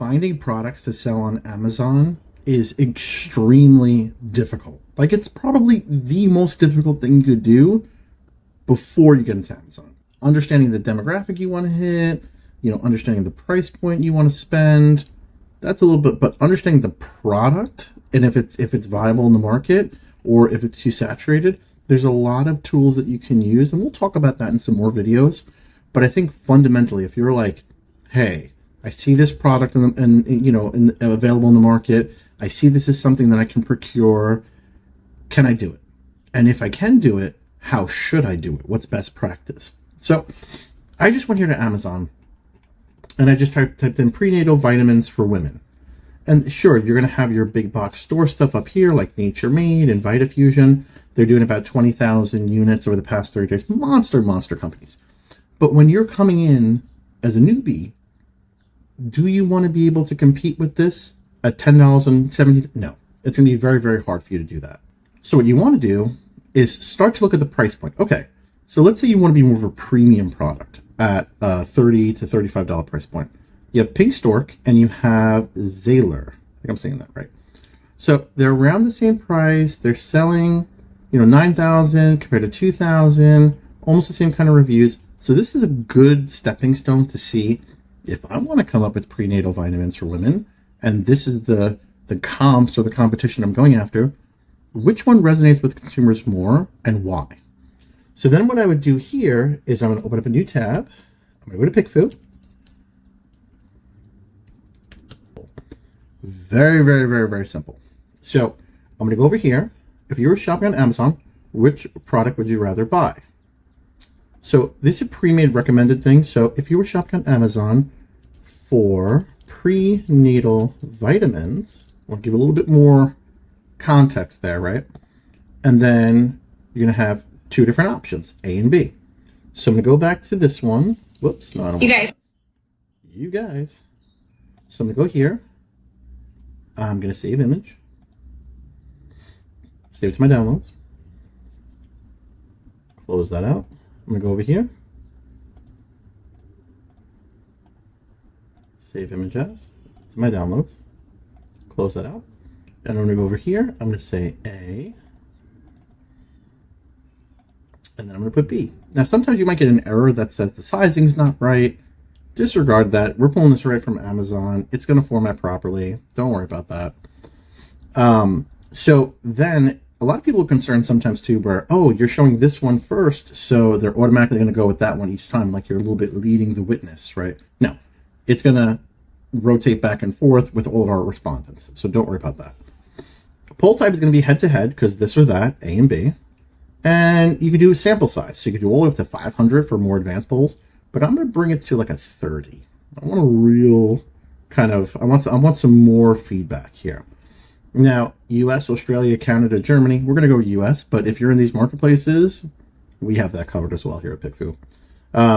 finding products to sell on Amazon is extremely difficult. Like, it's probably the most difficult thing you could do before you get into Amazon. Understanding the demographic you want to hit, understanding the price point you want to spend, that's a little bit, but understanding the product and if it's viable in the market or if it's too saturated, there's a lot of tools that you can use, and we'll talk about that in some more videos. But I think fundamentally, if you're like, hey, I see this product available in the market, I see this is something that I can procure, can I do it? And if I can do it, how should I do it? What's best practice? So I just went here to Amazon and I just typed in prenatal vitamins for women. And sure, you're going to have your big box store stuff up here like Nature Made and VitaFusion. They're doing about 20,000 units over the past 30 days. Monster companies. But when you're coming in as a newbie, do you want to be able to compete with this at $10 and $70? No, it's going to be very, very hard for you to do that. So what you want to do is start to look at the price point. Okay, so let's say you want to be more of a premium product at a $30 to $35 price point. You have Pink Stork and you have Zayler. I think I'm saying that right. So they're around the same price. They're selling, 9,000 compared to 2,000, almost the same kind of reviews. So this is a good stepping stone to see if I want to come up with prenatal vitamins for women, and this is the comps or the competition I'm going after, which one resonates with consumers more and why? So then what I would do here is I'm going to open up a new tab. I'm going to go to PickFu. Very, very, very, very simple. So I'm going to go over here. If you were shopping on Amazon, which product would you rather buy? So this is a pre-made recommended thing. So if you were shopping on Amazon for prenatal vitamins, I'll give a little bit more context there, right? And then you're going to have two different options, A and B. So I'm going to go back to this one. Whoops. No, I don't want you guys. So I'm going to go here. I'm going to save image. Save it to my downloads. Close that out. I'm going to go over here. Save image as. It's my downloads. Close that out. And I'm going to go over here. I'm going to say A. And then I'm going to put B. Now, sometimes you might get an error that says the sizing's not right. Disregard that. We're pulling this right from Amazon. It's going to format properly. Don't worry about that. So then a lot of people are concerned sometimes too where, oh, you're showing this one first, so they're automatically going to go with that one each time, like you're a little bit leading the witness, right? No, it's going to rotate back and forth with all of our respondents. So don't worry about that. Poll type is going to be head-to-head because this or that, A and B. And you can do a sample size. So you can do all the way up to 500 for more advanced polls. But I'm going to bring it to like a 30. I want a real kind of, I want some more feedback here. Now, US, Australia, Canada, Germany, we're going to go US. But if you're in these marketplaces, we have that covered as well here at PickFu.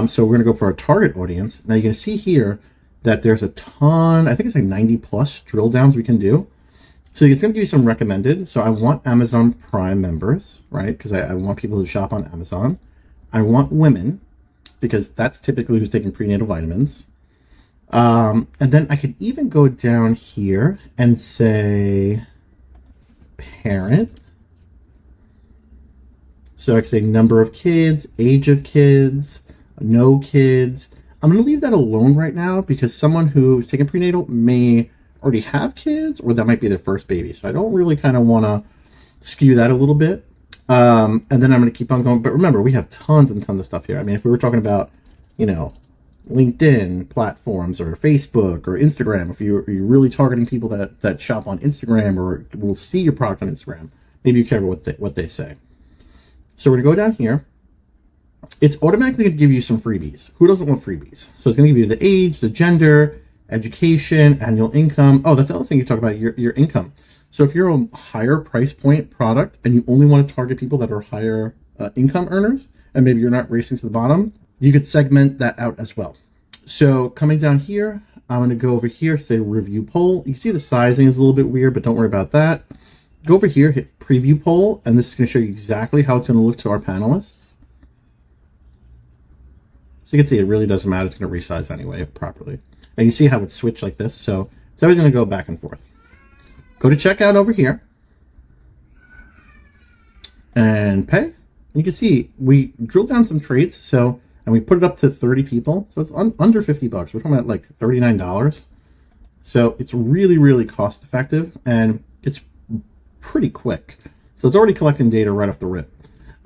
So we're going to go for our target audience. Now, you're going to see here that there's a ton, I think it's like 90 plus drill downs we can do. So it's going to give you some recommended. So I want Amazon Prime members, right? Because I want people who shop on Amazon. I want women, because that's typically who's taking prenatal vitamins. And then I could even go down here and say parent. So I could say number of kids, age of kids, no kids. I'm going to leave that alone right now because someone who's taking prenatal may already have kids or that might be their first baby. So I don't really kind of want to skew that a little bit. And then I'm going to keep on going. But remember, we have tons and tons of stuff here. I mean, if we were talking about, LinkedIn platforms or Facebook or Instagram, if you're really targeting people that shop on Instagram or will see your product on Instagram, maybe you care about what they say. So we're going to go down here. It's automatically going to give you some freebies. Who doesn't want freebies? So it's going to give you the age, the gender, education, annual income. Oh, that's the other thing you talk about, your income. So if you're a higher price point product and you only want to target people that are higher income earners, and maybe you're not racing to the bottom, you could segment that out as well. So coming down here, I'm going to go over here, say review poll. You can see the sizing is a little bit weird, but don't worry about that. Go over here, hit preview poll, and this is going to show you exactly how it's going to look to our panelists. So you can see it really doesn't matter. It's going to resize anyway properly. And you see how it's switched like this. So it's always going to go back and forth. Go to checkout over here and pay. And you can see we drilled down some trades. So, and we put it up to 30 people. So it's under 50 bucks. We're talking about like $39. So it's really, really cost effective, and it's pretty quick. So it's already collecting data right off the rip.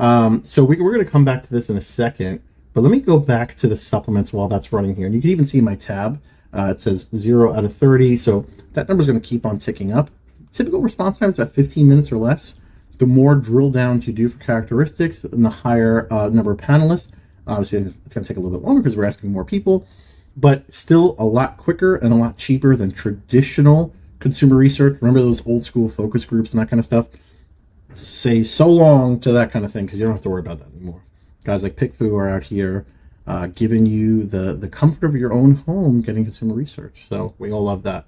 So we're going to come back to this in a second, but let me go back to the supplements while that's running here. And you can even see my tab. It says 0 out of 30. So that number is going to keep on ticking up. Typical response time is about 15 minutes or less. The more drill downs you do for characteristics and the higher number of panelists, obviously it's going to take a little bit longer because we're asking more people, but still a lot quicker and a lot cheaper than traditional consumer research. Remember those old school focus groups and that kind of stuff? Say so long to that kind of thing, because you don't have to worry about that anymore. Guys like PickFu are out here giving you the comfort of your own home, getting consumer research. So we all love that.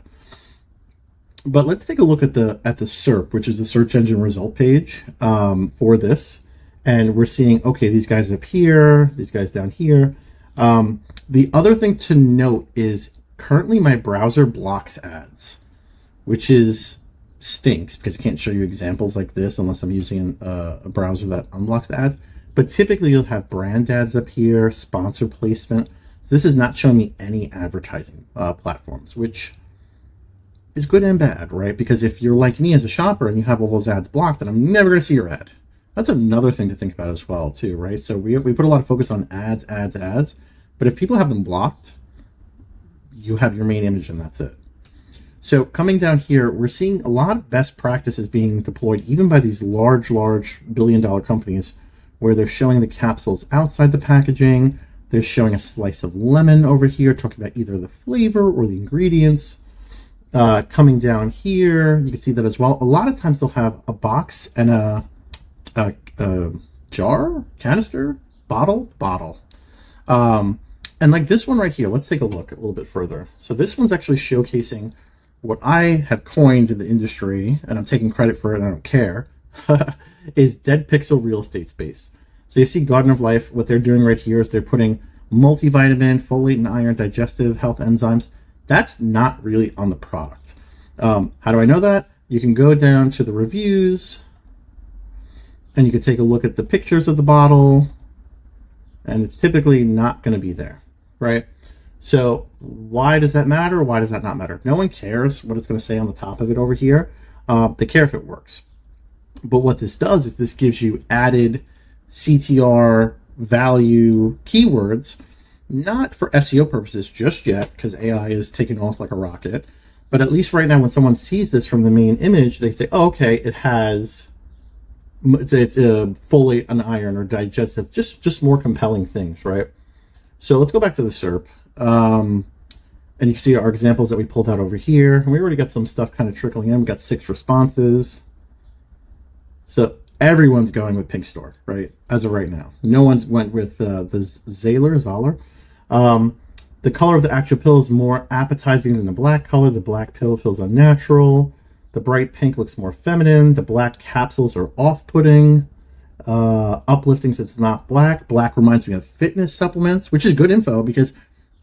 But let's take a look at the SERP, which is the search engine result page for this. And we're seeing, okay, these guys up here, these guys down here. The other thing to note is currently my browser blocks ads, which stinks because I can't show you examples like this unless I'm using a browser that unblocks the ads. But typically you'll have brand ads up here, sponsor placement. So this is not showing me any advertising platforms, which is good and bad, right? Because if you're like me as a shopper and you have all those ads blocked, then I'm never going to see your ad. That's another thing to think about as well, too, right? So we put a lot of focus on ads. But if people have them blocked, you have your main image and that's it. So coming down here, we're seeing a lot of best practices being deployed even by these large billion-dollar companies, where they're showing the capsules outside the packaging. They're showing a slice of lemon over here, talking about either the flavor or the ingredients. Coming down here, you can see that as well. A lot of times they'll have a box and a jar, canister, bottle. And like this one right here, let's take a look a little bit further. So this one's actually showcasing what I have coined in the industry, and I'm taking credit for it, I don't care, is dead pixel real estate space. So you see Garden of Life, what they're doing right here is they're putting multivitamin, folate and iron, digestive health enzymes. That's not really on the product. How do I know that? You can go down to the reviews, and you can take a look at the pictures of the bottle, and it's typically not going to be there, right? So why does that matter? Why does that not matter? No one cares what it's going to say on the top of it over here. They care if it works. But what this does is this gives you added CTR value keywords, not for SEO purposes just yet, because AI is taking off like a rocket. But at least right now, when someone sees this from the main image, they say, oh, okay, it's a folate and iron or digestive, just more compelling things, right? So let's go back to the SERP. And you can see our examples that we pulled out over here. And we already got some stuff kind of trickling in. We got 6 responses. So everyone's going with Pink Stork, right? As of right now. No one's went with the Zahler. The color of the actual pill is more appetizing than the black color. The black pill feels unnatural. The bright pink looks more feminine. The black capsules are off-putting. Uplifting since it's not black. Black reminds me of fitness supplements, which is good info because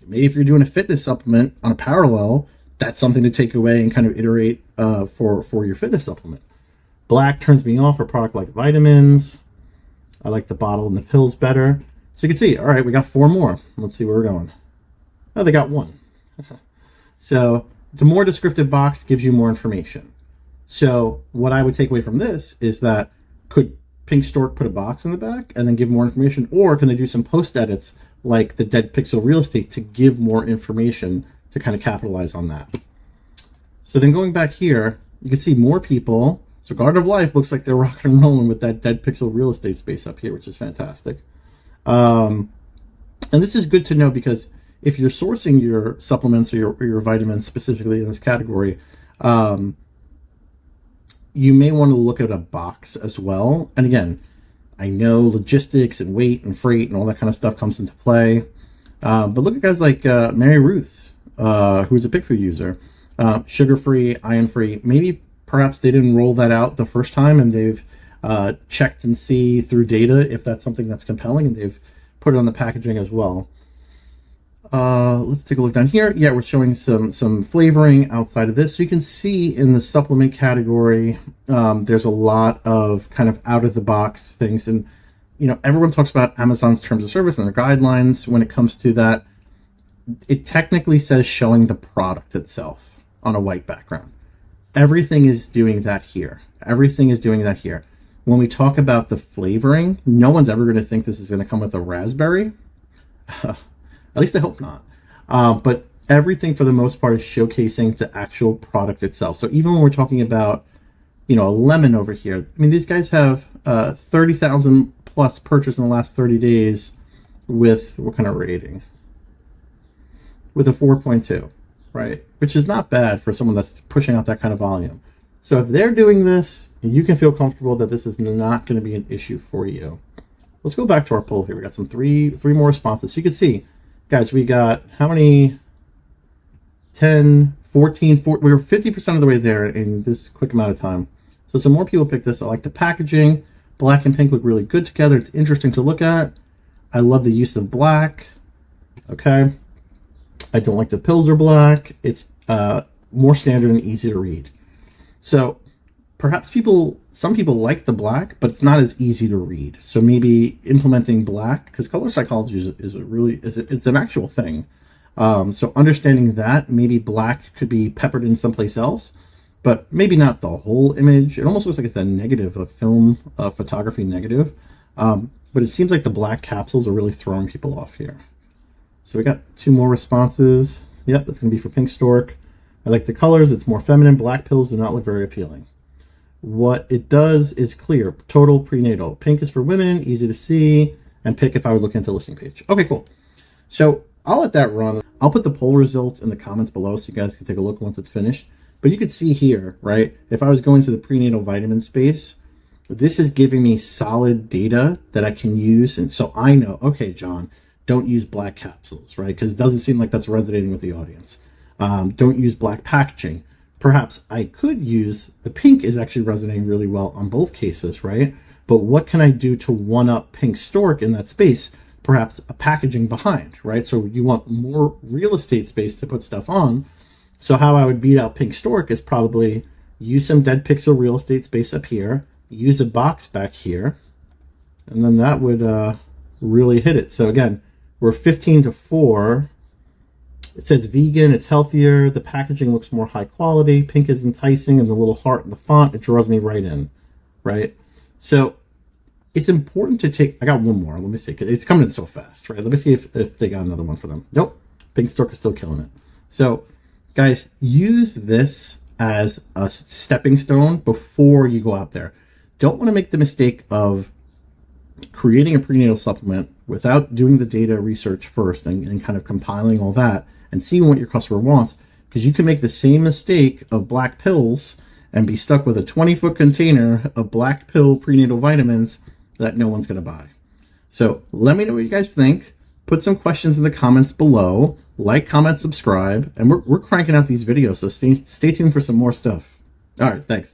maybe if you're doing a fitness supplement on a parallel, that's something to take away and kind of iterate for your fitness supplement. Black turns me off for a product like vitamins. I like the bottle and the pills better. So you can see, all right, we got 4 more. Let's see where we're going. Oh, they got 1. So the more descriptive box gives you more information. So what I would take away from this is that could Pink Stork put a box in the back and then give more information, or can they do some post edits like the dead pixel real estate to give more information to kind of capitalize on that? So then going back here, you can see more people. So Garden of Life looks like they're rocking and rolling with that dead pixel real estate space up here, which is fantastic. And this is good to know because if you're sourcing your supplements or your vitamins specifically in this category, you may want to look at a box as well. And again, I know logistics and weight and freight and all that kind of stuff comes into play. But look at guys like Mary Ruth, who's a PickFu user. Sugar-free, iron-free. Maybe perhaps they didn't roll that out the first time and they've checked and see through data if that's something that's compelling, and they've put it on the packaging as well. Let's take a look down here. Yeah, we're showing some flavoring outside of this. So you can see in the supplement category, there's a lot of kind of out of the box things. And, you know, everyone talks about Amazon's terms of service and their guidelines when it comes to that. It technically says showing the product itself on a white background. Everything is doing that here. Everything is doing that here. When we talk about the flavoring, no one's ever going to think this is going to come with a raspberry. At least I hope not. But everything for the most part is showcasing the actual product itself. So even when we're talking about, you know, a lemon over here, I mean, these guys have 30,000 plus purchase in the last 30 days with what kind of rating? With a 4.2, right? Which is not bad for someone that's pushing out that kind of volume. So if they're doing this, you can feel comfortable that this is not going to be an issue for you. Let's go back to our poll here. We got some three more responses. So you can see, guys, we got how many? 10, 14, 14. We were 50% of the way there in this quick amount of time. So some more people picked this. I like the packaging. Black and pink look really good together. It's interesting to look at. I love the use of black. Okay. I don't like the pills are black. It's more standard and easy to read. So perhaps some people like the black, but it's not as easy to read. So maybe implementing black, because color psychology it's an actual thing. So understanding that, maybe black could be peppered in someplace else, but maybe not the whole image. It almost looks like it's a negative, a film photography negative. But it seems like the black capsules are really throwing people off here. So we got 2 more responses. Yep, that's going to be for Pink Stork. I like the colors. It's more feminine. Black pills do not look very appealing. What it does is clear. Total prenatal. Pink is for women, easy to see, and pick if I would look into the listing page. Okay, cool. So I'll let that run. I'll put the poll results in the comments below so you guys can take a look once it's finished. But you can see here, right? If I was going to the prenatal vitamin space, this is giving me solid data that I can use. And so I know, okay, John, don't use black capsules, right? Because it doesn't seem like that's resonating with the audience. Don't use black packaging. Perhaps I could use the pink is actually resonating really well on both cases, right? But what can I do to one-up Pink Stork in that space? Perhaps a packaging behind, right? So you want more real estate space to put stuff on. So how I would beat out Pink Stork is probably use some dead pixel real estate space up here, use a box back here, and then that would really hit it. So again, we're 15-4. It says vegan, it's healthier, the packaging looks more high quality, pink is enticing, and the little heart in the font, it draws me right in, right? So it's important to take, I got one more, let me see, it's coming in so fast, right? Let me see if they got another one for them. Nope, Pink Stork is still killing it. So guys, use this as a stepping stone before you go out there. Don't want to make the mistake of creating a prenatal supplement without doing the data research first and kind of compiling all that and seeing what your customer wants, because you can make the same mistake of black pills and be stuck with a 20-foot container of black pill prenatal vitamins that no one's going to buy. So let me know what you guys think. Put some questions in the comments below. Like, comment, subscribe, and we're cranking out these videos, so stay tuned for some more stuff. All right, thanks.